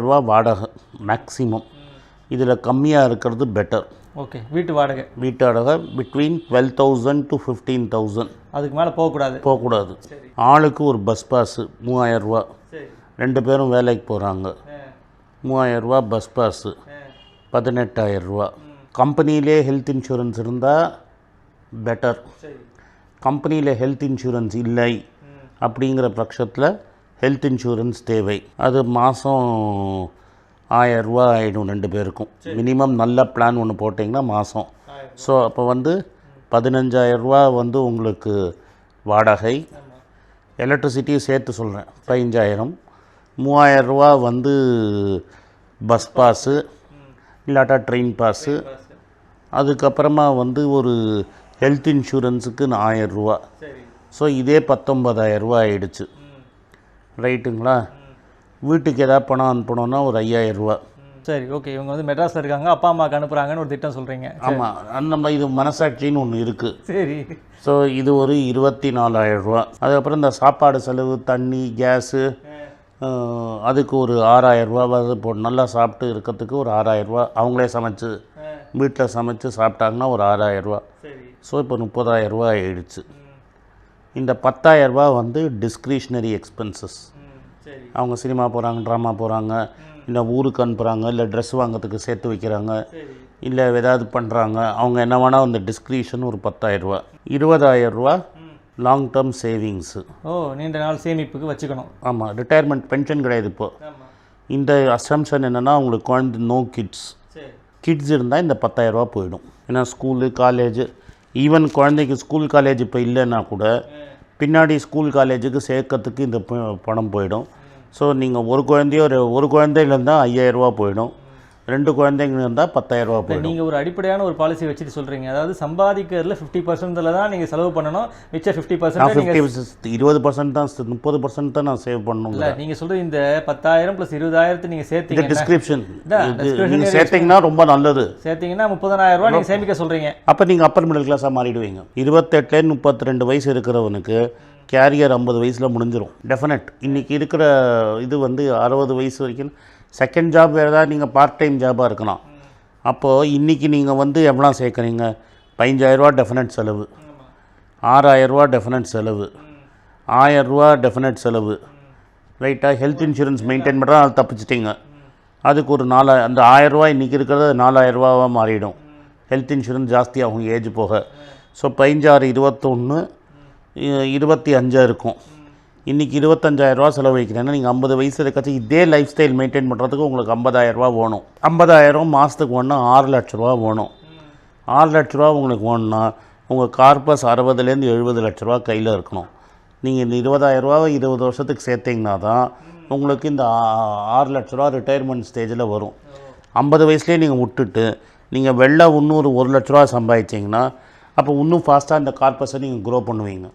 ரூபா வாடகை மேக்ஸிமம். இதில் கம்மியாக இருக்கிறது பெட்டர். ஓகே. வீட்டு வாடகை பிட்வீன் 12,000 to 15,000. அதுக்கு மேலே போகக்கூடாது. ஆளுக்கு ஒரு பஸ் பாஸு 3000 ரூபா. 2 பேரும் வேலைக்கு போகிறாங்க. 3000 ரூபா பஸ் பாஸு 18,000 ரூபா. கம்பெனியிலே ஹெல்த் இன்சூரன்ஸ் இருந்தால் பெட்டர். கம்பெனியில் ஹெல்த் இன்சூரன்ஸ் இல்லை அப்படிங்கிற பட்சத்தில் ஹெல்த் இன்சூரன்ஸ் தேவை. அது மாதம் 1000 ரூபா ஆகிடும் 2 பேருக்கும். மினிமம் நல்ல பிளான் ஒன்று போட்டிங்கன்னா மாதம். ஸோ அப்போ 15,000 ரூபா உங்களுக்கு வாடகை. எலக்ட்ரிசிட்டியும் சேர்த்து சொல்கிறேன் 15,000. 3000 ரூபா பஸ் பாஸு இல்லாட்டா ட்ரெயின் பாஸு. அதுக்கப்புறமா ஒரு ஹெல்த் இன்சூரன்ஸுக்கு 1000 ரூபா. ஸோ இதே 19,000 ரூபா ஆகிடுச்சு. ரைட்டுங்களா? வீட்டுக்கு எதாவது பணம் அனுப்பணுன்னா ஒரு 5,000 ரூபா. சரி, ஓகே. இவங்க மெட்ராஸில் இருக்காங்க, அப்பா அம்மாவுக்கு அனுப்புகிறாங்கன்னு ஒரு திட்டம் சொல்கிறீங்க. ஆமாம், அந்த இது மனசாட்சின்னு ஒன்று இருக்குது. சரி. ஸோ இது ஒரு 24,000 ரூபா. அதுக்கப்புறம் இந்த சாப்பாடு செலவு, தண்ணி, கேஸு, அதுக்கு ஒரு 6,000 ரூபா. நல்லா சாப்பிட்டு இருக்கிறதுக்கு ஒரு 6,000 ரூபா. அவங்களே சமைச்சு வீட்டில் சமைச்சு சாப்பிட்டாங்கன்னா ஒரு 6,000 ரூபா. ஸோ இப்போ 30,000 ரூபா ஆகிடுச்சு. இந்த 10,000 ரூபா டிஸ்க்ரிஷ்னரி எக்ஸ்பென்சஸ். அவங்க சினிமா போகிறாங்க, ட்ராமா போகிறாங்க, இல்லை ஊருக்கு அனுப்புகிறாங்க, இல்லை ட்ரெஸ் வாங்கிறதுக்கு சேர்த்து வைக்கிறாங்க, இல்லை ஏதாவது பண்ணுறாங்க. அவங்க என்ன வேணால் அந்த டிஸ்க்ரிஷன் ஒரு 10,000 ரூபா. 20,000 ரூபா லாங் டேர்ம் சேவிங்ஸு. நீண்ட நாள் சேமிப்புக்கு வச்சுக்கணும். ஆமாம், ரிட்டையர்மெண்ட் பென்ஷன் கிடையாது இப்போது. இந்த அசம்ஷன் என்னென்னா அவங்களுக்கு குழந்தை நோ கிட்ஸ் இருந்தால் இந்த 10,000 ரூபா போயிடும். ஏன்னா ஸ்கூலு, காலேஜு, ஈவன் குழந்தைக்கு ஸ்கூல் காலேஜ் இப்போ இல்லைன்னா கூட பின்னாடி ஸ்கூல் காலேஜுக்கு சேர்க்கறதுக்கு இந்த பணம் போயிடும். ஸோ நீங்கள் ஒரு குழந்தையில இருந்தால் 5,000 ரூபா போயிடும். 2 குழந்தைங்க இருந்தால் 10,000 ரூபா போயிடும். நீங்கள் ஒரு அடிப்படையான ஒரு பாலிசி வச்சுட்டு சொல்கிறீங்க. அதாவது சம்பாதிக்கிறதுல 50% தான் நீங்கள் செலவு பண்ணணும், மிச்ச 50% 20% தான், 30% தான் நான் சேவ் பண்ணணும். இல்லை, நீங்கள் சொல்கிறது இந்த 10,000 + 20,000 நீங்கள் சேர்த்தீங்க. டிஸ்கிரிப்ஷன் நீங்கள் சேர்த்திங்கன்னா ரொம்ப நல்லது. சேர்த்திங்கன்னா 30,000 ரூபா நீங்கள் சேமிக்க சொல்கிறீங்க. அப்போ நீங்கள் அப்பர் மிடில் கிளாஸாக மாறிடுவீங்க. 28 32 வயசு இருக்கிறவனுக்கு கேரியர் 50 வயசில் முடிஞ்சிடும். டெஃபினட். இன்றைக்கி இருக்கிற இது 60 வயசு வரைக்கும் செகண்ட் ஜாப் வேறு ஏதாவது நீங்கள் பார்ட் டைம் ஜாபாக இருக்கலாம். அப்போது இன்றைக்கி நீங்கள் எவ்வளோ சேர்க்குறீங்க? 15,000 ரூபா டெஃபினட் செலவு, 6,000 ரூபா டெஃபினட் செலவு, 1000 ரூபா டெஃபினட் செலவு. ரைட்டாக? ஹெல்த் இன்சூரன்ஸ் மெயின்டைன் பண்ணுறா, அது தப்பிச்சிட்டிங்க. அதுக்கு ஒரு 4,000. அந்த 1000 ரூபா இன்றைக்கி இருக்கிறது 4,000 ரூபாவாக மாறிடும். ஹெல்த் இன்சூரன்ஸ் ஜாஸ்தி ஆகும் ஏஜ் போக. ஸோ 15, 21, 25 இருக்கும். இன்றைக்கி 25,000 ரூபா செலவழிக்கிறேன்னா நீங்கள் 50 வயசு இருக்காச்சும் இதே லைஃப் ஸ்டைல் மெயின்டைன் பண்ணுறதுக்கு உங்களுக்கு 50,000 ரூபா வேணும். 50,000 மாதத்துக்கு வேணுன்னா 6 லட்ச ரூபா வேணும். 6 லட்ச ரூபா உங்களுக்கு வேணும்னா உங்கள் கார்பஸ் 60லேருந்து 70 லட்ச ரூபா கையில் இருக்கணும். நீங்கள் இந்த 20,000 ரூபாவை 20 வருஷத்துக்கு சேர்த்திங்கன்னா தான் உங்களுக்கு இந்த 6 லட்ச ரூபா ரிட்டையர்மெண்ட் ஸ்டேஜில் வரும். 50 வயசுலேயே நீங்கள் விட்டுட்டு நீங்கள் இன்னொரு 1 லட்ச ரூபா சம்பாதிச்சிங்கன்னா அப்போ இன்னும் ஃபாஸ்ட்டாக இந்த கார்பஸை நீங்கள் க்ரோ பண்ணுவீங்க.